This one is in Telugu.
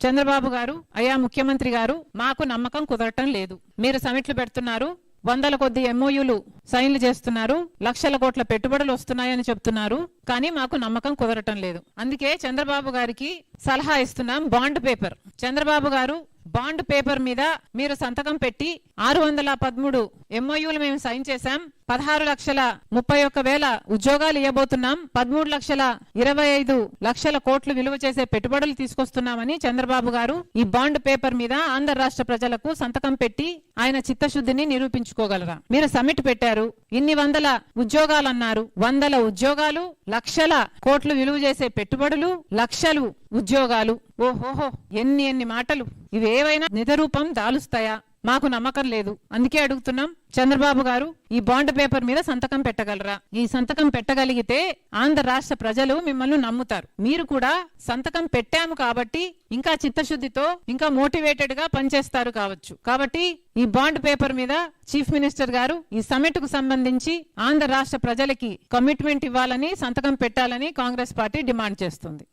చంద్రబాబు గారు, అయ్యా ముఖ్యమంత్రి గారు, మాకు నమ్మకం కుదరటం లేదు. మీరు సమిట్లు పెడుతున్నారు, వందల కొద్ది ఎంఓయూలు సైన్లు చేస్తున్నారు, లక్షల కోట్ల పెట్టుబడులు వస్తున్నాయని చెప్తున్నారు, కానీ మాకు నమ్మకం కుదరటం లేదు. అందుకే చంద్రబాబు గారికి సలహా ఇస్తున్నాం. బాండ్ పేపర్, చంద్రబాబు గారు బాండ్ పేపర్ మీద మీరు సంతకం పెట్టి 613 ఎంఓయూలు మేము సైన్ చేశాం. 16,31,000 ఉద్యోగాలు ఇవ్వబోతున్నాం. 13,25,00,000 కోట్లు విలువ చేసే పెట్టుబడులు తీసుకొస్తున్నామని చంద్రబాబు గారు ఈ బాండ్ పేపర్ మీద ఆంధ్ర రాష్ట్ర ప్రజలకు సంతకం పెట్టి ఆయన చిత్తశుద్ధిని నిరూపించుకోగలరా? మీరు సమిట్ పెట్టారు, ఇన్ని వందల ఉద్యోగాలు అన్నారు. వందల ఉద్యోగాలు, లక్షల కోట్లు విలువ చేసే పెట్టుబడులు, లక్షలు ఉద్యోగాలు. ఓహోహో, ఎన్ని మాటలు! ఇవేవైనా నిజరూపం దాలుస్తాయా? మాకు నమ్మకం లేదు. అందుకే అడుగుతున్నాం, చంద్రబాబు గారు ఈ బాండ్ పేపర్ మీద సంతకం పెట్టగలరా? ఈ సంతకం పెట్టగలిగితే ఆంధ్ర రాష్ట్ర ప్రజలు మిమ్మల్ని నమ్ముతారు. మీరు కూడా సంతకం పెట్టాము కాబట్టి ఇంకా చిత్తశుద్ధితో, ఇంకా మోటివేటెడ్ గా పనిచేస్తారు కావచ్చు. కాబట్టి ఈ బాండ్ పేపర్ మీద చీఫ్ మినిస్టర్ గారు ఈ సమిట్ కు సంబంధించి ఆంధ్ర రాష్ట్ర ప్రజలకి కమిట్మెంట్ ఇవ్వాలని, సంతకం పెట్టాలని కాంగ్రెస్ పార్టీ డిమాండ్ చేస్తుంది.